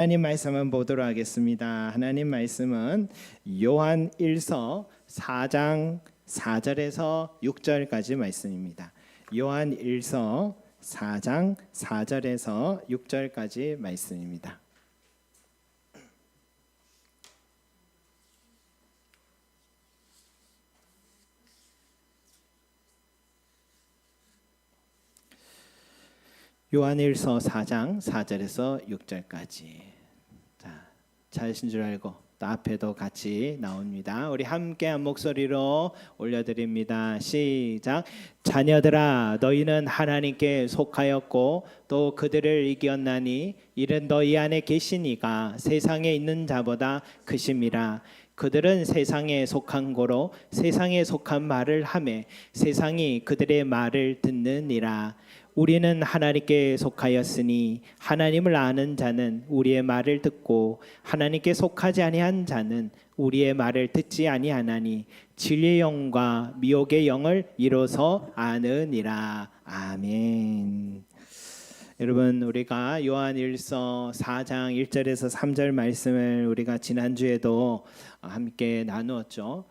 하나님 말씀은 보도록 하겠습니다. 하나님 말씀은 요한 1서 4장 4절에서 6절까지 말씀입니다. 요한 1서 4장 4절에서 6절까지 말씀입니다. 요한일서 4장 4절에서 6절까지. 자, 잘하신 줄 알고 또 앞에도 같이 나옵니다. 우리 함께 한 목소리로 올려드립니다. 시작. 자녀들아, 너희는 하나님께 속하였고 또 그들을 이겼나니 이는 너희 안에 계신 이가 세상에 있는 자보다 크심이라. 그들은 세상에 속한 고로 세상에 속한 말을 하매 세상이 그들의 말을 듣느니라. 우리는 하나님께 속하였으니 하나님을 아는 자는 우리의 말을 듣고 하나님께 속하지 아니한 자는 우리의 말을 듣지 아니하나니 진리의 영과 미혹의 영을 이로써 아느니라. 아멘. 여러분, 우리가 요한일서 4장 1절에서 3절 말씀을 우리가 지난주에도 함께 나누었죠.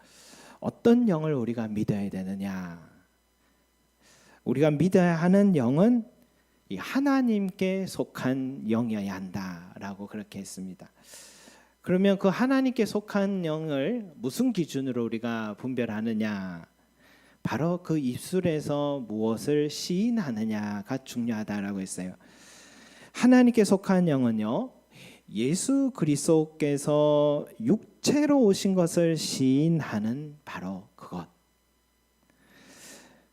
어떤 영을 우리가 믿어야 되느냐? 우리가 믿어야 하는 영은 이 하나님께 속한 영이어야 한다라고 그렇게 했습니다. 그러면 그 하나님께 속한 영을 무슨 기준으로 우리가 분별하느냐? 바로 그 입술에서 무엇을 시인하느냐가 중요하다라고 했어요. 하나님께 속한 영은요, 예수 그리스도께서 육체로 오신 것을 시인하는 바로 그것.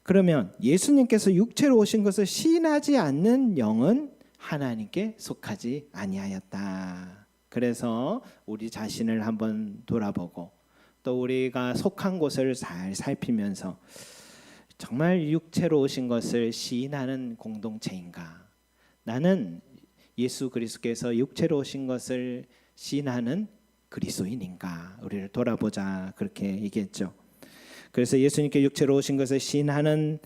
그러면 예수님께서 육체로 오신 것을 시인하지 않는 영은 하나님께 속하지 아니하였다. 그래서 우리 자신을 한번 돌아보고 또 우리가 속한 곳을 잘 살피면서 정말 육체로 오신 것을 시인하는 공동체인가? 나는 예수 그리스도께서 육체로 오신 것을 시인하는 그리스도인인가? 우리를 돌아보자, 그렇게 얘기했죠. 그래서 예수님께 육체로 오신 것을 시인하지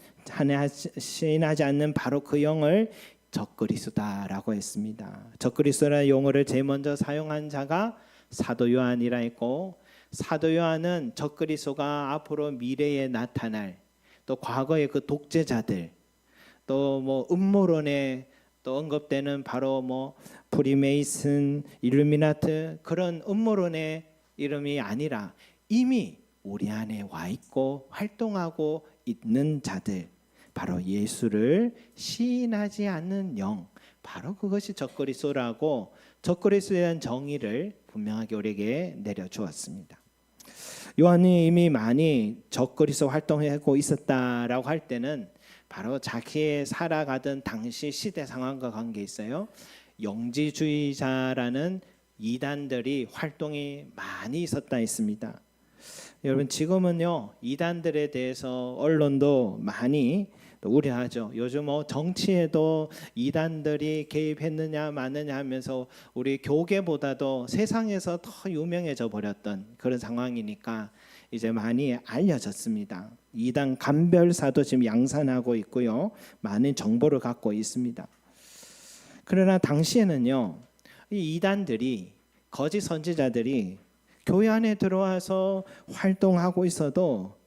않는 바로 그 영을 적그리스도다라고 했습니다. 적그리스도라는 용어를 제일 먼저 사용한 자가 사도 요한이라 했고, 사도 요한은 적그리스도가 앞으로 미래에 나타날 또 과거의 그 독재자들, 또 뭐 음모론에 또 언급되는 바로 뭐 프리메이슨, 일루미나트 그런 음모론의 이름이 아니라 이미 우리 안에 와 있고 활동하고 있는 자들, 바로 예수를 시인하지 않는 영, 바로 그것이 적그리스도라고 적그리스도에 대한 정의를 분명하게 우리에게 내려주었습니다. 요한이 이미 많이 적그리스도 활동하고 있었다라고 할 때는 바로 자기의 살아가던 당시 시대 상황과 관계 있어요. 영지주의자라는 이단들이 활동이 많이 있었다 했습니다. 여러분, 지금은요 이단들에 대해서 언론도 많이 우려하죠. 요즘 뭐 정치에도 이단들이 개입했느냐 마느냐 하면서 우리 교계보다도 세상에서 더 유명해져 버렸던 그런 상황이니까 이제 많이 알려졌습니다. 이단 감별사도 지금 양산하고 있고요, 많은 정보를 갖고 있습니다. 그러나 당시에는요, 이 이단들이, 거짓 선지자들이 교회 안에 들어와서 활동하고 있어도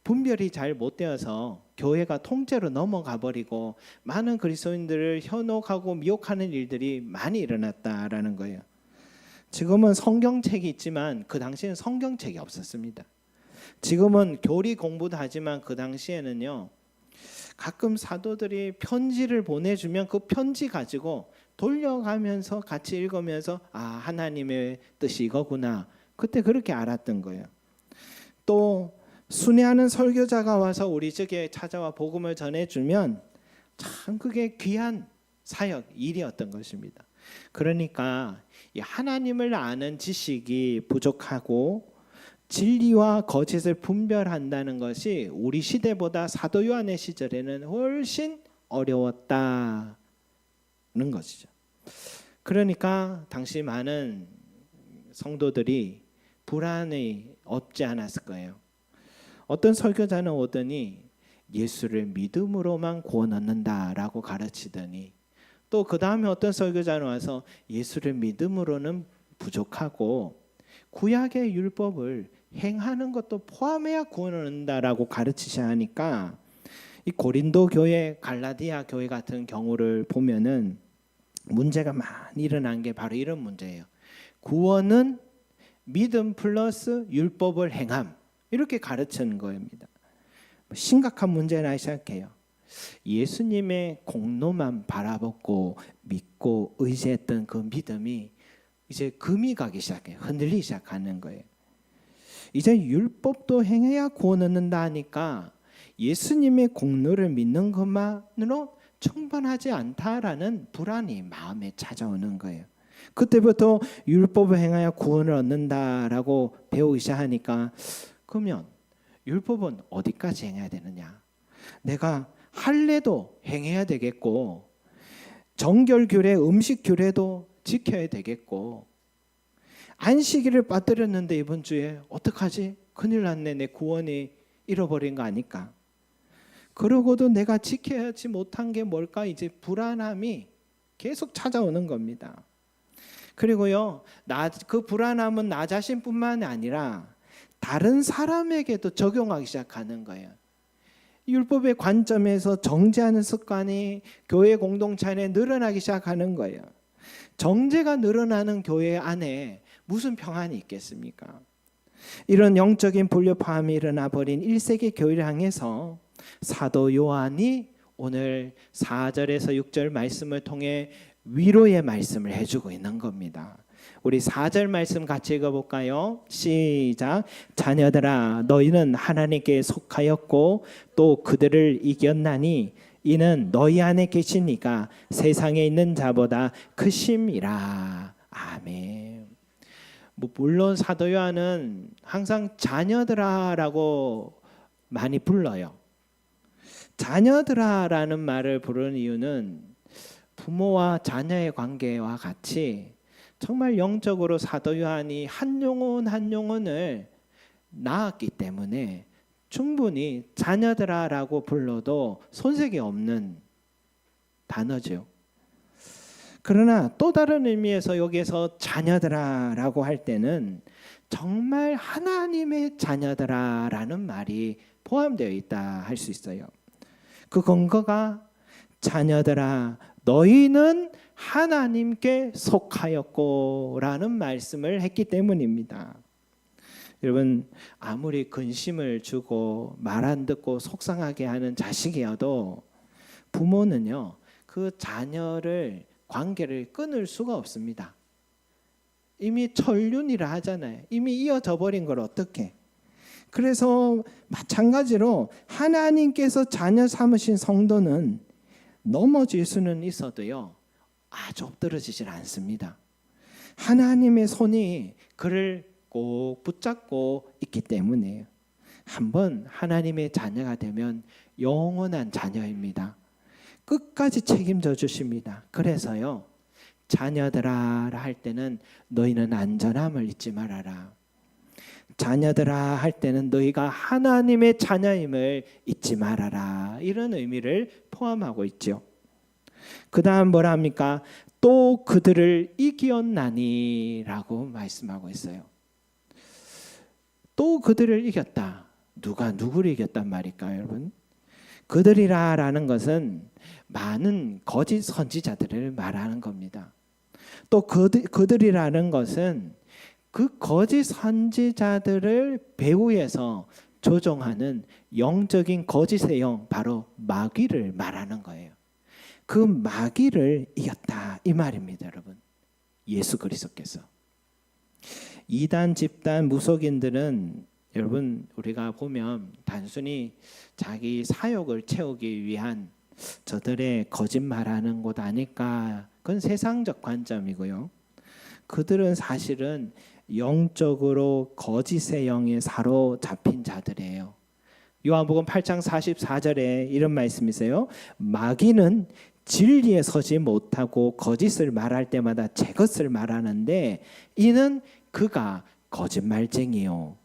분별이 잘 못 되어서 교회가 통째로 넘어가 버리고 많은 그리스도인들을 현혹하고 미혹하는 일들이 많이 일어났다라는 거예요. 지금은 성경책이 있지만 그 당시에는 성경책이 없었습니다. 지금은 교리 공부도 하지만 그 당시에는요, 가끔 사도들이 편지를 보내주면 그 편지 가지고 돌려가면서 같이 읽으면서 아, 하나님의 뜻이 이거구나, 그때 그렇게 알았던 거예요. 또 순회하는 설교자가 와서 우리 집에 찾아와 복음을 전해주면 참 그게 귀한 사역, 일이었던 것입니다. 그러니까 이 하나님을 아는 지식이 부족하고 진리와 거짓을 분별한다는 것이 우리 시대보다 사도 요한의 시절에는 훨씬 어려웠다는 것이죠. 그러니까 당시 많은 성도들이 불안이 없지 않았을 거예요. 어떤 설교자는 오더니 예수를 믿음으로만 구원 얻는다라고 가르치더니 또 그 다음에 어떤 설교자는 와서 예수를 믿음으로는 부족하고 구약의 율법을 행하는 것도 포함해야 구원을 얻는다라고 가르치셔야 하니까 이 고린도 교회, 갈라디아 교회 같은 경우를 보면은 문제가 많이 일어난 게 바로 이런 문제예요. 구원은 믿음 플러스 율법을 행함, 이렇게 가르치는 겁니다. 심각한 문제나 시작해요. 예수님의 공로만 바라보고 믿고 의지했던 그 믿음이 이제 금이 가기 시작해요. 흔들리기 시작하는 거예요. 이제 율법도 행해야 구원 얻는다 하니까 예수님의 공로를 믿는 것만으로 충분하지 않다라는 불안이 마음에 찾아오는 거예요. 그때부터 율법을 행하여 구원을 얻는다라고 배우기 시작하니까 그러면 율법은 어디까지 행해야 되느냐? 내가 할례도 행해야 되겠고 정결 규례, 음식 규례도 지켜야 되겠고 안식일을 빠뜨렸는데 이번 주에 어떡하지? 큰일 났네. 내 구원이 잃어버린 거 아닐까? 그러고도 내가 지켜야지 못한 게 뭘까? 이제 불안함이 계속 찾아오는 겁니다. 그리고요, 그 불안함은 나 자신뿐만 아니라 다른 사람에게도 적용하기 시작하는 거예요. 율법의 관점에서 정죄하는 습관이 교회 공동체 안에 늘어나기 시작하는 거예요. 정죄가 늘어나는 교회 안에 무슨 평안이 있겠습니까? 이런 영적인 불협화음이 일어나 버린 1세기 교회를 향해서 사도 요한이 오늘 4절에서 6절 말씀을 통해 위로의 말씀을 해주고 있는 겁니다. 우리 4절 말씀 같이 읽어볼까요? 시작. 자녀들아 너희는 하나님께 속하였고 또 그들을 이겼나니 이는 너희 안에 계신 이가 세상에 있는 자보다 크심이라. 아멘. 물론 사도 요한은 항상 자녀들아라고 많이 불러요. 자녀들아라는 말을 부르는 이유는 부모와 자녀의 관계와 같이 정말 영적으로 사도 요한이 한 영혼 한 영혼을 낳았기 때문에 충분히 자녀들아라고 불러도 손색이 없는 단어죠. 그러나 또 다른 의미에서 여기에서 자녀들아라고 할 때는 정말 하나님의 자녀들아라는 말이 포함되어 있다 할 수 있어요. 그 근거가 자녀들아 너희는 하나님께 속하였고 라는 말씀을 했기 때문입니다. 여러분 아무리 근심을 주고 말 안 듣고 속상하게 하는 자식이어도 부모는요 그 자녀를 관계를 끊을 수가 없습니다. 이미 천륜이라 하잖아요. 이미 이어져 버린 걸 어떻게? 그래서 마찬가지로 하나님께서 자녀 삼으신 성도는 넘어질 수는 있어도요 아주 엎드러지질 않습니다. 하나님의 손이 그를 꼭 붙잡고 있기 때문에요. 한번 하나님의 자녀가 되면 영원한 자녀입니다. 끝까지 책임져 주십니다. 그래서요 자녀들아 할 때는 너희는 안전함을 잊지 말아라. 자녀들아 할 때는 너희가 하나님의 자녀임을 잊지 말아라. 이런 의미를 포함하고 있죠. 그 다음 뭐라 합니까? 또 그들을 이겼나니 라고 말씀하고 있어요. 또 그들을 이겼다. 누가 누구를 이겼단 말일까요, 여러분? 그들이라 라는 것은 많은 거짓 선지자들을 말하는 겁니다. 또 그들이라는 것은 그 거짓 선지자들을 배후에서 조종하는 영적인 거짓의 영, 바로 마귀를 말하는 거예요. 그 마귀를 이겼다 이 말입니다, 여러분. 예수 그리스도께서. 이단 집단 무속인들은 여러분 우리가 보면 단순히 자기 사욕을 채우기 위한 저들의 거짓말하는 곳 아닐까? 그건 세상적 관점이고요. 그들은 사실은 영적으로 거짓의 영에 사로잡힌 자들이에요. 요한복음 8장 44절에 이런 말씀이 있어요. 마귀는 진리에 서지 못하고 거짓을 말할 때마다 제 것을 말하는데 이는 그가 거짓말쟁이요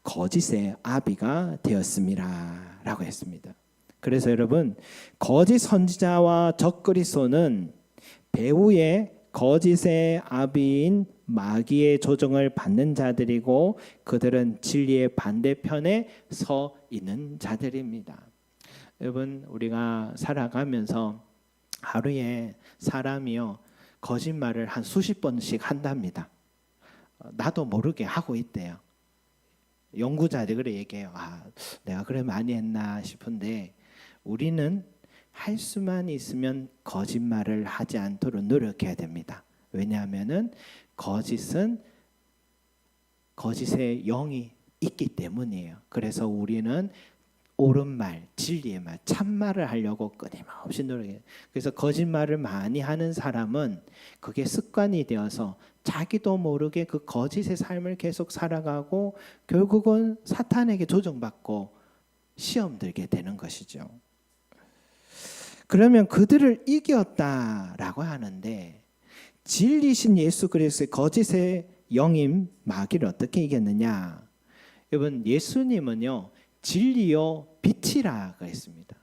거짓의 아비가 되었습니다 라고 했습니다. 그래서 여러분 거짓 선지자와 적그리스도는 배후에 거짓의 아비인 마귀의 조종을 받는 자들이고 그들은 진리의 반대편에 서 있는 자들입니다. 여러분, 우리가 살아가면서 하루에 사람이요 거짓말을 한 수십 번씩 한답니다. 나도 모르게 하고 있대요. 연구자들이 그래 얘기해요. 내가 그래 많이 했나 싶은데 우리는 할 수만 있으면 거짓말을 하지 않도록 노력해야 됩니다. 왜냐하면은 거짓의 영이 있기 때문이에요. 그래서 우리는 옳은 말, 진리의 말, 참말을 하려고 끊임없이 노력해요. 그래서 거짓말을 많이 하는 사람은 그게 습관이 되어서 자기도 모르게 그 거짓의 삶을 계속 살아가고 결국은 사탄에게 조종받고 시험 들게 되는 것이죠. 그러면 그들을 이겼다라고 하는데 진리신 예수 그리스도의 거짓의 영임 마귀를 어떻게 이겼느냐? 여러분, 예수님은요 진리요 빛이라 그랬습니다.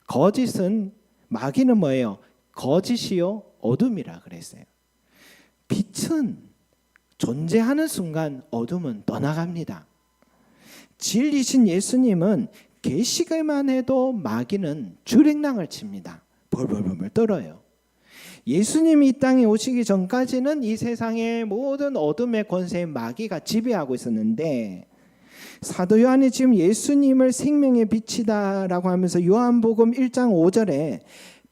거짓은 마귀는 뭐예요? 거짓이요 어둠이라 그랬어요. 빛은 존재하는 순간 어둠은 떠나갑니다. 진리신 예수님은 계시기만 해도 마귀는 주랭랑을 칩니다. 벌벌벌 떨어요. 예수님이 이 땅에 오시기 전까지는 이 세상의 모든 어둠의 권세의 마귀가 지배하고 있었는데 사도 요한이 지금 예수님을 생명의 빛이다라고 하면서 요한복음 1장 5절에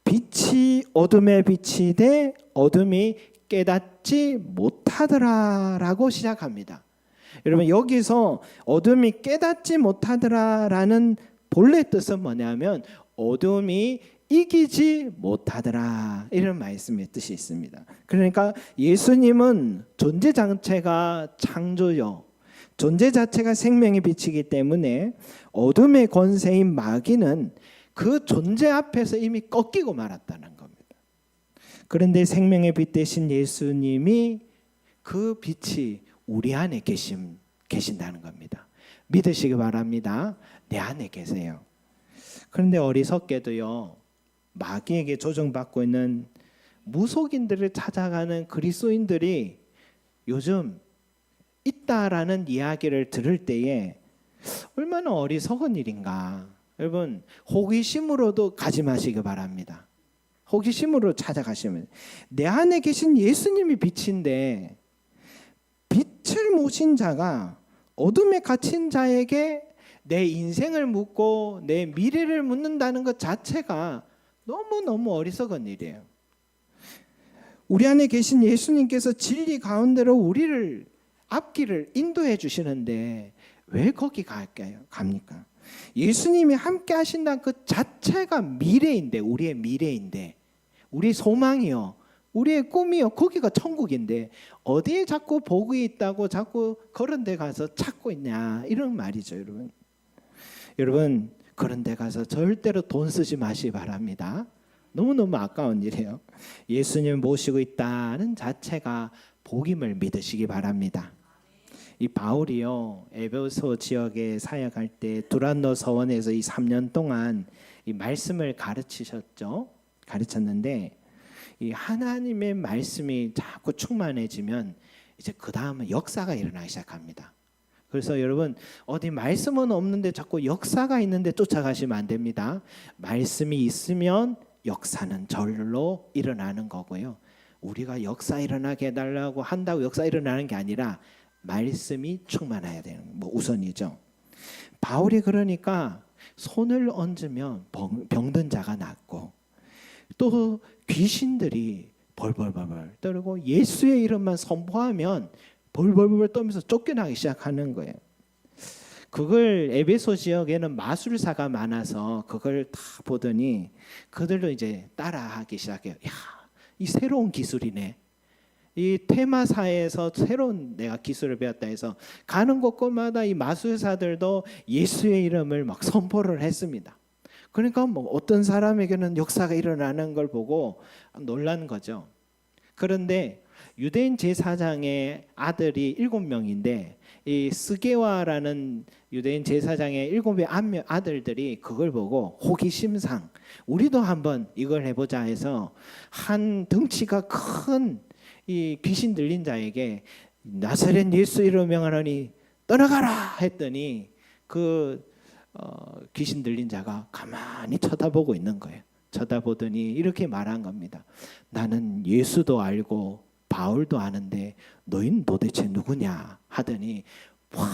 빛이 어둠의 빛이 돼 어둠이 깨닫지 못하더라라고 시작합니다. 여러분, 여기서 어둠이 깨닫지 못하더라라는 본래 뜻은 뭐냐면 어둠이 이기지 못하더라 이런 말씀의 뜻이 있습니다. 그러니까 예수님은 존재 자체가 창조요, 존재 자체가 생명의 빛이기 때문에 어둠의 권세인 마귀는 그 존재 앞에서 이미 꺾이고 말았다는 겁니다. 그런데 생명의 빛 대신 예수님이 그 빛이 우리 안에 계신다는 겁니다. 믿으시기 바랍니다. 내 안에 계세요. 그런데 어리석게도요 마귀에게 조종받고 있는 무속인들을 찾아가는 그리스도인들이 요즘 있다라는 이야기를 들을 때에 얼마나 어리석은 일인가. 여러분, 호기심으로도 가지 마시기 바랍니다. 호기심으로 찾아가시면 내 안에 계신 예수님이 빛인데 빛을 모신 자가 어둠에 갇힌 자에게 내 인생을 묻고 내 미래를 묻는다는 것 자체가 너무너무 어리석은 일이에요. 우리 안에 계신 예수님께서 진리 가운데로 우리를 앞길을 인도해 주시는데 왜 거기 갑니까? 예수님이 함께 하신다는 그 자체가 미래인데, 우리의 미래인데, 우리의 소망이요, 우리의 꿈이요, 거기가 천국인데 어디에 자꾸 복이 있다고 자꾸 그런 데 가서 찾고 있냐 이런 말이죠. 여러분 그런 데 가서 절대로 돈 쓰지 마시기 바랍니다. 너무너무 아까운 일이에요. 예수님 모시고 있다는 자체가 복임을 믿으시기 바랍니다. 이 바울이요 에베소 지역에 사역할 때 두란노 서원에서 이 3년 동안 이 말씀을 가르쳤는데 이 하나님의 말씀이 자꾸 충만해지면 이제 그 다음은 역사가 일어나기 시작합니다. 그래서 여러분 어디 말씀은 없는데 자꾸 역사가 있는데 쫓아가시면 안 됩니다. 말씀이 있으면 역사는 절로 일어나는 거고요. 우리가 역사 일어나게 해달라고 한다고 역사 일어나는 게 아니라 말씀이 충만해야 되는 우선이죠. 바울이 그러니까 손을 얹으면 병든 자가 낫고 또 귀신들이 벌벌벌 떨고 예수의 이름만 선포하면 벌벌벌 떨면서 쫓겨나기 시작하는 거예요. 그걸 에베소 지역에는 마술사가 많아서 그걸 다 보더니 그들도 이제 따라하기 시작해요. 야, 이 새로운 기술이네. 이 테마사에서 새로운 내가 기술을 배웠다 해서 가는 곳곳마다 이 마술사들도 예수의 이름을 막 선포를 했습니다. 그러니까 뭐 어떤 사람에게는 역사가 일어나는 걸 보고 놀란 거죠. 그런데 유대인 제사장의 아들이 7명인데 이 스게와라는 유대인 제사장의 7의 아들들이 그걸 보고 호기심상 우리도 한번 이걸 해보자 해서 한 덩치가 큰 이 귀신 들린 자에게 나사렛 예수 이름으로 명하노니 떠나가라 했더니 그 귀신 들린 자가 가만히 쳐다보고 있는 거예요. 쳐다보더니 이렇게 말한 겁니다. 나는 예수도 알고 바울도 아는데 너희는 도대체 누구냐 하더니 확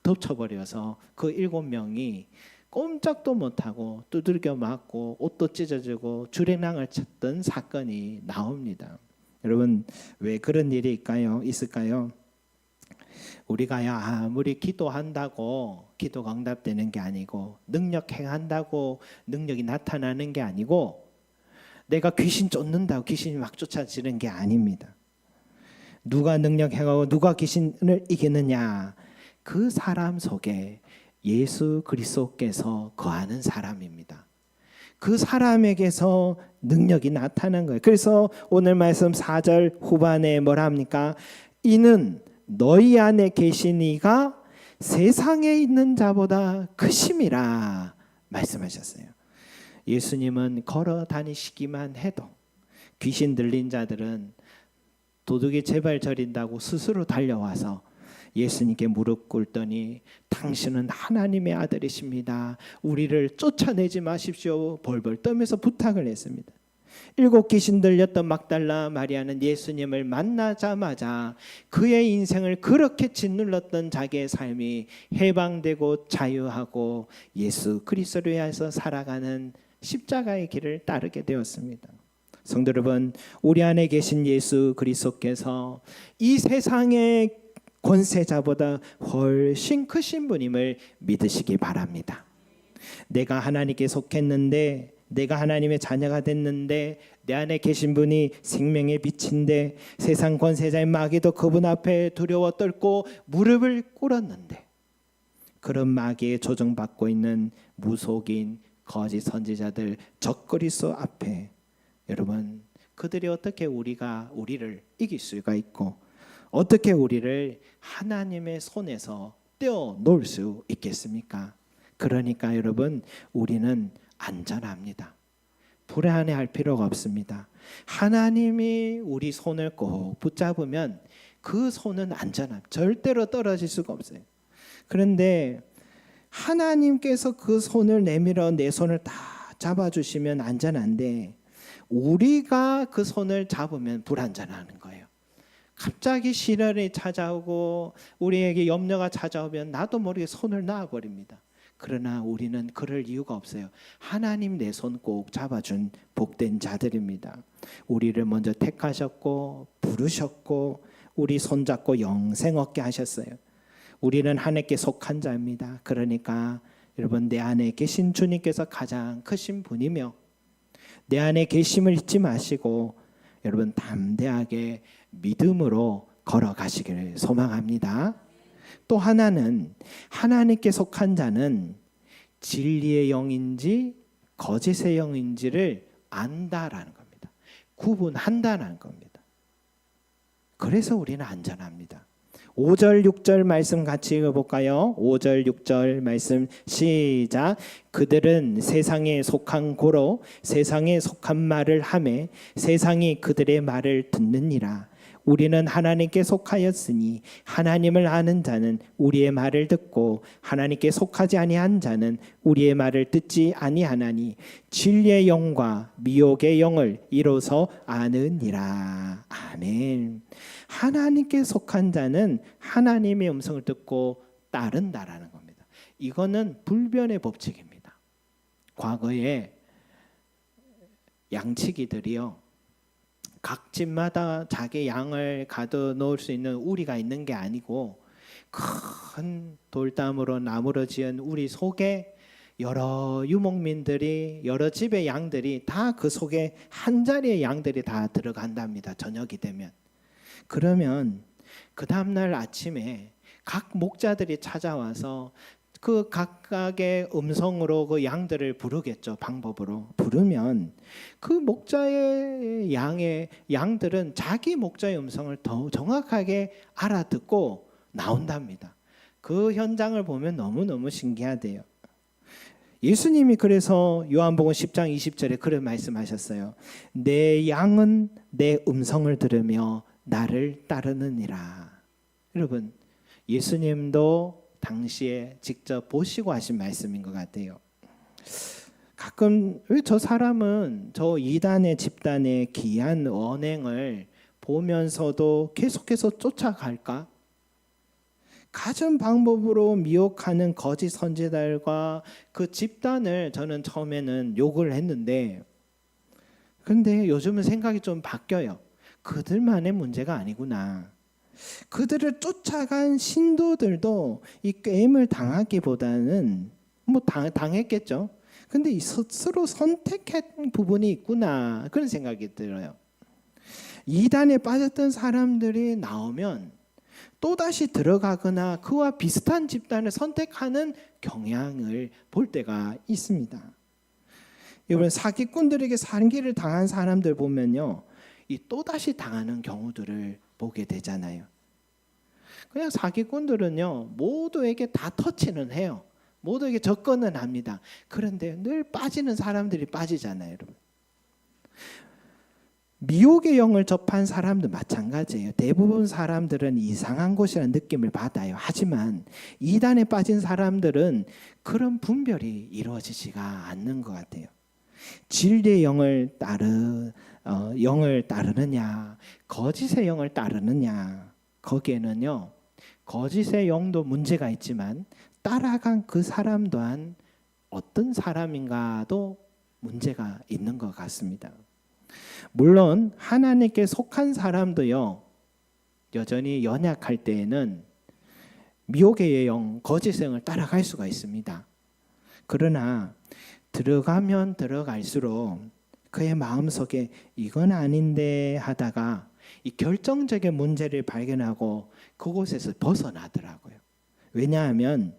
덮쳐버려서 그 7명이 꼼짝도 못하고 두들겨 맞고 옷도 찢어지고 주랭랑을 쳤던 사건이 나옵니다. 여러분 왜 그런 일이 있을까요? 우리가 아무리 기도한다고 기도가 응답되는 게 아니고 능력 행한다고 능력이 나타나는 게 아니고 내가 귀신 쫓는다고 귀신이 막 쫓아지는 게 아닙니다. 누가 능력 행하고 누가 귀신을 이기느냐? 그 사람 속에 예수 그리스도께서 거하는 사람입니다. 그 사람에게서 능력이 나타난 거예요. 그래서 오늘 말씀 4절 후반에 뭐라 합니까? 이는 너희 안에 계신 이가 세상에 있는 자보다 크심이라 말씀하셨어요. 예수님은 걸어 다니시기만 해도 귀신 들린 자들은 도둑이 제발 저린다고 스스로 달려와서 예수님께 무릎 꿇더니 당신은 하나님의 아들이십니다. 우리를 쫓아내지 마십시오. 벌벌 떨면서 부탁을 했습니다. 7 귀신 들렸던 막달라 마리아는 예수님을 만나자마자 그의 인생을 그렇게 짓눌렀던 자기의 삶이 해방되고 자유하고 예수 그리스도를 위해서 살아가는 십자가의 길을 따르게 되었습니다. 성도 여러분, 우리 안에 계신 예수 그리스도께서 이 세상의 권세자보다 훨씬 크신 분임을 믿으시기 바랍니다. 내가 하나님께 속했는데 내가 하나님의 자녀가 됐는데 내 안에 계신 분이 생명의 빛인데 세상 권세자의 마귀도 그분 앞에 두려워 떨고 무릎을 꿇었는데 그런 마귀에 조종받고 있는 무속인 거짓 선지자들 적그리스도 앞에 여러분 그들이 어떻게 우리를 이길 수가 있고 어떻게 우리를 하나님의 손에서 떼어놓을 수 있겠습니까? 그러니까 여러분 우리는 안전합니다. 불안해할 필요가 없습니다. 하나님이 우리 손을 꼭 붙잡으면 그 손은 안전합니다. 절대로 떨어질 수가 없어요. 그런데 하나님께서 그 손을 내밀어 내 손을 다 잡아주시면 안전한데 우리가 그 손을 잡으면 불안전하는 거예요. 갑자기 시련이 찾아오고 우리에게 염려가 찾아오면 나도 모르게 손을 놔버립니다. 그러나 우리는 그럴 이유가 없어요. 하나님 내 손 꼭 잡아준 복된 자들입니다. 우리를 먼저 택하셨고 부르셨고 우리 손잡고 영생 얻게 하셨어요. 우리는 하나님께 속한 자입니다. 그러니까 여러분 내 안에 계신 주님께서 가장 크신 분이며 내 안에 계심을 잊지 마시고 여러분 담대하게 믿음으로 걸어가시기를 소망합니다. 또 하나는 하나님께 속한 자는 진리의 영인지 거짓의 영인지를 안다라는 겁니다. 구분한다는 겁니다. 그래서 우리는 안전합니다. 5절 6절 말씀 같이 읽어볼까요? 5절 6절 말씀 시작. 그들은 세상에 속한 고로 세상에 속한 말을 하매 세상이 그들의 말을 듣느니라. 우리는 하나님께 속하였으니 하나님을 아는 자는 우리의 말을 듣고 하나님께 속하지 아니한 자는 우리의 말을 듣지 아니하나니 진리의 영과 미혹의 영을 이로써 아느니라. 아멘. 하나님께 속한 자는 하나님의 음성을 듣고 따른다라는 겁니다. 이거는 불변의 법칙입니다. 과거에 양치기들이요, 각 집마다 자기 양을 가둬 놓을 수 있는 우리가 있는 게 아니고 큰 돌담으로 나무로 지은 우리 속에 여러 유목민들이 여러 집의 양들이 다 그 속에 한 자리의 양들이 다 들어간답니다. 저녁이 되면. 그러면 그 다음날 아침에 각 목자들이 찾아와서 그 각각의 음성으로 그 양들을 부르겠죠. 방법으로 부르면 그 목자의 양들은 자기 목자의 음성을 더 정확하게 알아듣고 나온답니다. 그 현장을 보면 너무너무 신기하대요. 예수님이 그래서 요한복음 10장 20절에 그런 말씀하셨어요. 내 양은 내 음성을 들으며 나를 따르느니라. 여러분, 예수님도 당시에 직접 보시고 하신 말씀인 것 같아요. 가끔 왜 저 사람은 저 이단의 집단의 기한 언행을 보면서도 계속해서 쫓아갈까? 가진 방법으로 미혹하는 거짓 선지자들과 그 집단을 저는 처음에는 욕을 했는데, 그런데 요즘은 생각이 좀 바뀌어요. 그들만의 문제가 아니구나. 그들을 쫓아간 신도들도 이 게임을 당하기보다는 뭐 당했겠죠. 근데 스스로 선택한 부분이 있구나, 그런 생각이 들어요. 이단에 빠졌던 사람들이 나오면 또다시 들어가거나 그와 비슷한 집단을 선택하는 경향을 볼 때가 있습니다. 여러분, 사기꾼들에게 살인기를 당한 사람들 보면요, 이 또다시 당하는 경우들을 보게 되잖아요. 그냥 사기꾼들은요, 모두에게 다 터치는 해요. 모두에게 접근은 합니다. 그런데 늘 빠지는 사람들이 빠지잖아요, 여러분. 미혹의 영을 접한 사람도 마찬가지예요. 대부분 사람들은 이상한 곳이라는 느낌을 받아요. 하지만 이단에 빠진 사람들은 그런 분별이 이루어지지가 않는 것 같아요. 진리의 영을 따르느냐, 거짓의 영을 따르느냐, 거기에는요, 거짓의 영도 문제가 있지만 따라간 그 사람 또한 어떤 사람인가도 문제가 있는 것 같습니다. 물론 하나님께 속한 사람도요, 여전히 연약할 때에는 미혹의 영, 거짓의 영을 따라갈 수가 있습니다. 그러나 들어가면 들어갈수록 그의 마음속에 이건 아닌데 하다가 이 결정적인 문제를 발견하고 그곳에서 벗어나더라고요. 왜냐하면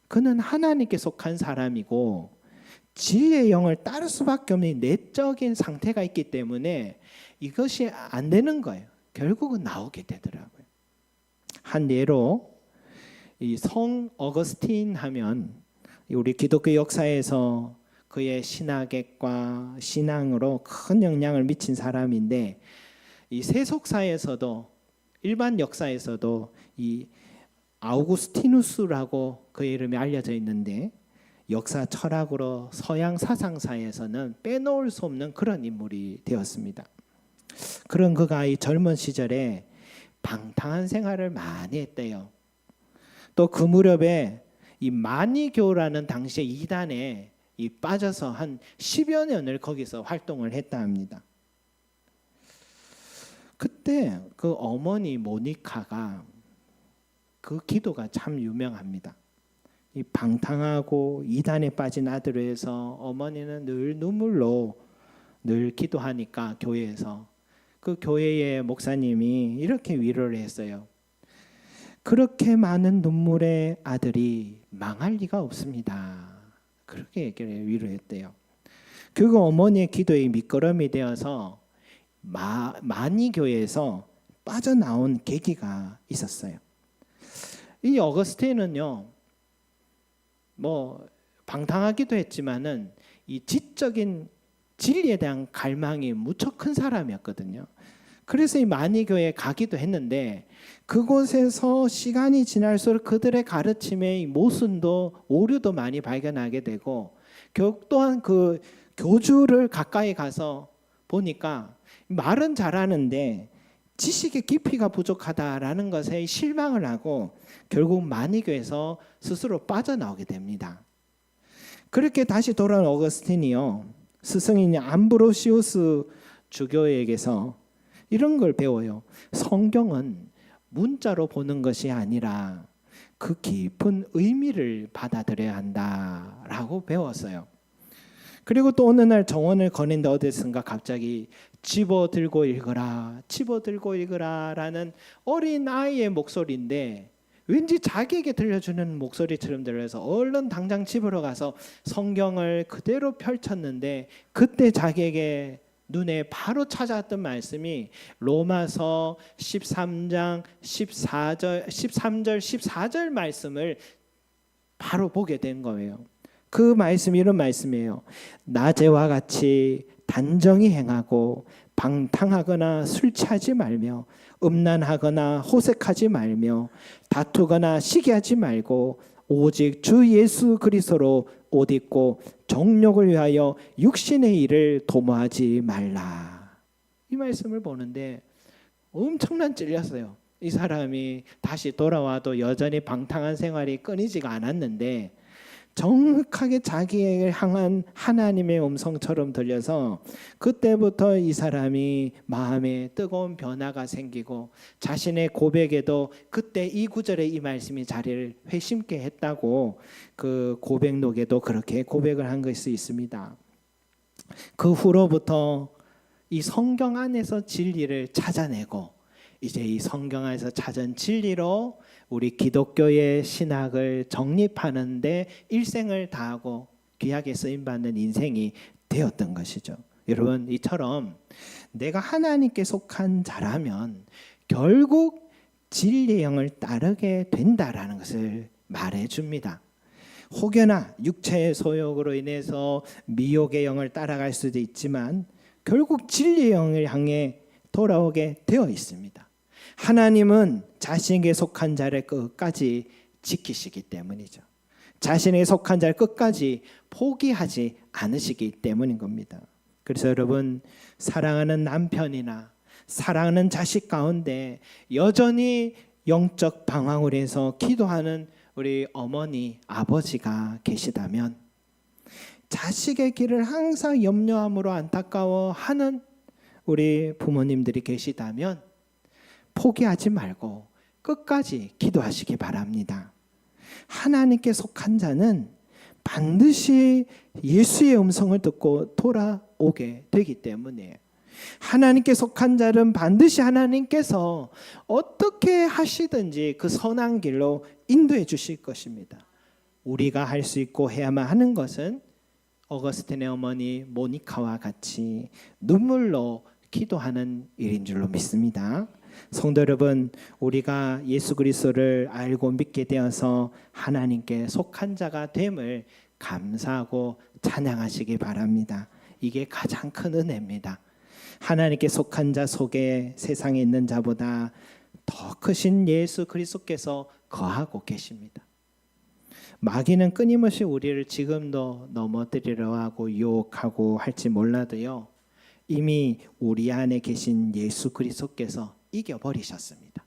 그는 하나님께 속한 사람이고 지혜의 영을 따를 수밖에 없는 내적인 상태가 있기 때문에 이것이 안 되는 거예요. 결국은 나오게 되더라고요. 한 예로 이 성 어거스틴 하면 우리 기독교 역사에서 그의 신학과 신앙으로 큰 영향을 미친 사람인데, 이 세속사에서도 일반 역사에서도 이 아우구스티누스라고 그의 이름이 알려져 있는데, 역사 철학으로 서양 사상사에서는 빼놓을 수 없는 그런 인물이 되었습니다. 그런 그가 이 젊은 시절에 방탕한 생활을 많이 했대요. 또 그 무렵에 이 마니교라는 당시의 이단에 빠져서 한 10여 년을 거기서 활동을 했다 합니다. 그때 그 어머니 모니카가 그 기도가 참 유명합니다. 이 방탕하고 이단에 빠진 아들을 위해서 어머니는 늘 눈물로 늘 기도하니까 교회에서 그 교회의 목사님이 이렇게 위로를 했어요. 그렇게 많은 눈물의 아들이 망할 리가 없습니다. 그렇게 얘기를 위로했대요. 그리고 어머니의 기도의 밑거름이 되어서 마니교회에서 빠져나온 계기가 있었어요. 이 어거스틴은요, 뭐 방탕하기도 했지만은 이 지적인 진리에 대한 갈망이 무척 큰 사람이었거든요. 그래서 이 마니교회에 가기도 했는데, 그곳에서 시간이 지날수록 그들의 가르침의 모순도 오류도 많이 발견하게 되고, 또한 그 교주를 가까이 가서 보니까 말은 잘하는데 지식의 깊이가 부족하다라는 것에 실망을 하고 결국 마니교에서 스스로 빠져나오게 됩니다. 그렇게 다시 돌아온 어거스틴이요, 스승인 암브로시우스 주교에게서 이런 걸 배워요. 성경은 문자로 보는 것이 아니라 그 깊은 의미를 받아들여야 한다라고 배웠어요. 그리고 또 어느 날 정원을 거닌데 어디선가 갑자기 집어들고 읽어라, 집어들고 읽어라 라는 어린 아이의 목소리인데, 왠지 자기에게 들려주는 목소리처럼 들려서 얼른 당장 집으로 가서 성경을 그대로 펼쳤는데 그때 자기에게 눈에 바로 찾아왔던 말씀이 로마서 13장 14절 13절 14절 말씀을 바로 보게 된 거예요. 그 말씀이 이런 말씀이에요. 낮에와 같이 단정히 행하고 방탕하거나 술 취하지 말며 음란하거나 호색하지 말며 다투거나 시기하지 말고 오직 주 예수 그리스도로 옷 입고 정욕을 위하여 육신의 일을 도모하지 말라. 이 말씀을 보는데 엄청난 찔렸어요. 이 사람이 다시 돌아와도 여전히 방탕한 생활이 끊이지가 않았는데 정확하게 자기에게 향한 하나님의 음성처럼 들려서 그때부터 이 사람이 마음에 뜨거운 변화가 생기고 자신의 고백에도 그때 이 구절에 이 말씀이 자리를 회심케 했다고 그 고백록에도 그렇게 고백을 한 것이 있습니다. 그 후로부터 이 성경 안에서 진리를 찾아내고 이제 이 성경 안에서 찾은 진리로 우리 기독교의 신학을 정립하는데 일생을 다하고 귀하게 쓰임받는 인생이 되었던 것이죠. 여러분, 이처럼 내가 하나님께 속한 자라면 결국 진리의 영을 따르게 된다라는 것을 말해줍니다. 혹여나 육체의 소욕으로 인해서 미혹의 영을 따라갈 수도 있지만 결국 진리의 영을 향해 돌아오게 되어 있습니다. 하나님은 자신에게 속한 자를 끝까지 지키시기 때문이죠. 자신에게 속한 자를 끝까지 포기하지 않으시기 때문인 겁니다. 그래서 여러분, 사랑하는 남편이나 사랑하는 자식 가운데 여전히 영적 방황을 해서 기도하는 우리 어머니, 아버지가 계시다면 자식의 길을 항상 염려함으로 안타까워하는 우리 부모님들이 계시다면 포기하지 말고 끝까지 기도하시기 바랍니다. 하나님께 속한 자는 반드시 예수의 음성을 듣고 돌아오게 되기 때문에 하나님께 속한 자는 반드시 하나님께서 어떻게 하시든지 그 선한 길로 인도해 주실 것입니다. 우리가 할 수 있고 해야만 하는 것은 어거스틴의 어머니 모니카와 같이 눈물로 기도하는 일인 줄로 믿습니다. 성도 여러분, 우리가 예수 그리스도를 알고 믿게 되어서 하나님께 속한 자가 됨을 감사하고 찬양하시기 바랍니다. 이게 가장 큰 은혜입니다. 하나님께 속한 자 속에 세상에 있는 자보다 더 크신 예수 그리스도께서 거하고 계십니다. 마귀는 끊임없이 우리를 지금도 넘어뜨리려 하고 유혹하고 할지 몰라도요, 이미 우리 안에 계신 예수 그리스도께서 이겨버리셨습니다.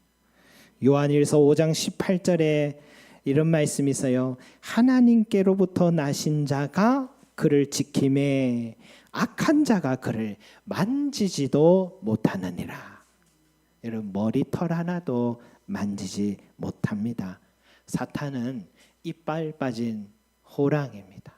요한일서 5장 18절에 이런 말씀이 있어요. 하나님께로부터 나신 자가 그를 지킴에 악한 자가 그를 만지지도 못하느니라. 여러분, 머리털 하나도 만지지 못합니다. 사탄은 이빨 빠진 호랑이입니다.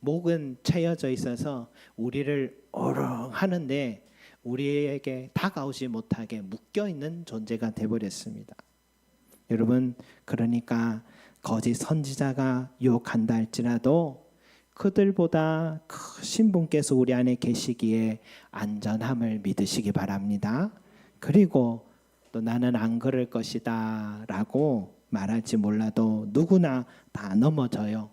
목은 채여져 있어서 우리를 어렁하는데 우리에게 다가오지 못하게 묶여있는 존재가 되어버렸습니다. 여러분, 그러니까 거짓 선지자가 유혹한다 할지라도 그들보다 크신 분께서 우리 안에 계시기에 안전함을 믿으시기 바랍니다. 그리고 또 나는 안 그럴 것이다 라고 말할지 몰라도 누구나 다 넘어져요.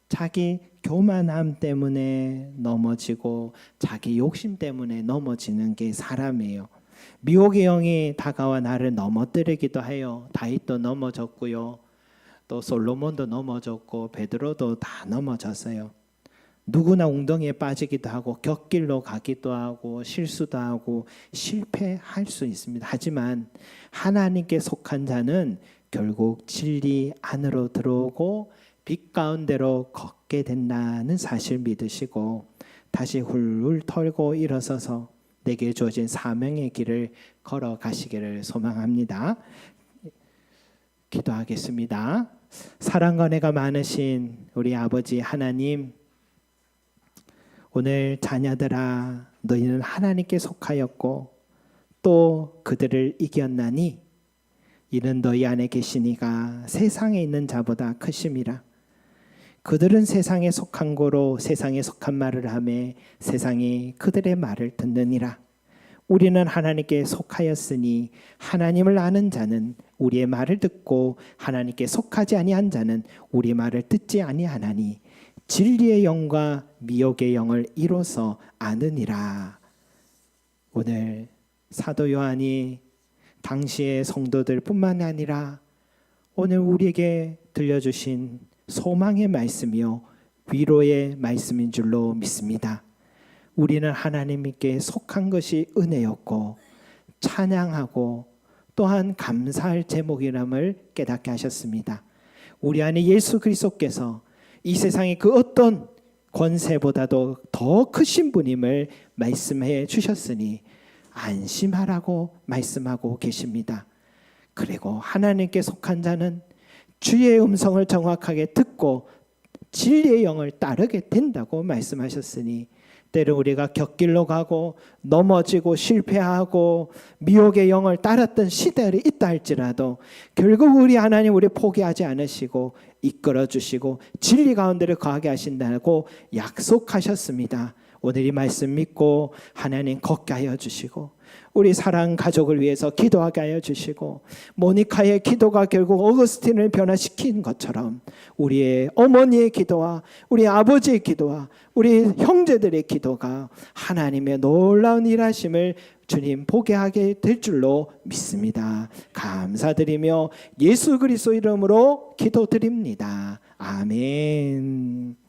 자기 교만함 때문에 넘어지고 자기 욕심 때문에 넘어지는 게 사람이에요. 미혹의 영이 다가와 나를 넘어뜨리기도 해요. 다윗도 넘어졌고요. 또 솔로몬도 넘어졌고 베드로도 다 넘어졌어요. 누구나 웅덩이에 빠지기도 하고 곁길로 가기도 하고 실수도 하고 실패할 수 있습니다. 하지만 하나님께 속한 자는 결국 진리 안으로 들어오고 빛 가운데로 걷게 된다는 사실 믿으시고 다시 훌훌 털고 일어서서 내게 주어진 사명의 길을 걸어가시기를 소망합니다. 기도하겠습니다. 사랑과 은혜가 많으신 우리 아버지 하나님, 오늘 자녀들아, 너희는 하나님께 속하였고 또 그들을 이겼나니 이는 너희 안에 계시니가 세상에 있는 자보다 크심이라. 그들은 세상에 속한 고로 세상에 속한 말을 하며 세상이 그들의 말을 듣느니라. 우리는 하나님께 속하였으니 하나님을 아는 자는 우리의 말을 듣고 하나님께 속하지 아니한 자는 우리 말을 듣지 아니하나니 진리의 영과 미혹의 영을 이로써 아느니라. 오늘 사도 요한이 당시의 성도들뿐만 아니라 오늘 우리에게 들려주신 소망의 말씀이요 위로의 말씀인 줄로 믿습니다. 우리는 하나님께 속한 것이 은혜였고 찬양하고 또한 감사할 제목이람을 깨닫게 하셨습니다. 우리 안에 예수 그리스도께서 이 세상의 그 어떤 권세보다도 더 크신 분임을 말씀해 주셨으니 안심하라고 말씀하고 계십니다. 그리고 하나님께 속한 자는 주의 음성을 정확하게 듣고 진리의 영을 따르게 된다고 말씀하셨으니 때로 우리가 곁길로 가고 넘어지고 실패하고 미혹의 영을 따랐던 시대를 있다 할지라도 결국 우리 하나님 우리 포기하지 않으시고 이끌어 주시고 진리 가운데를 거하게 하신다고 약속하셨습니다. 오늘 이 말씀 믿고 하나님 걷게 하여 주시고 우리 사랑 가족을 위해서 기도하게 하여 주시고 모니카의 기도가 결국 어거스틴을 변화시킨 것처럼 우리의 어머니의 기도와 우리 아버지의 기도와 우리 형제들의 기도가 하나님의 놀라운 일하심을 주님 보게 하게 될 줄로 믿습니다. 감사드리며 예수 그리스도 이름으로 기도드립니다. 아멘.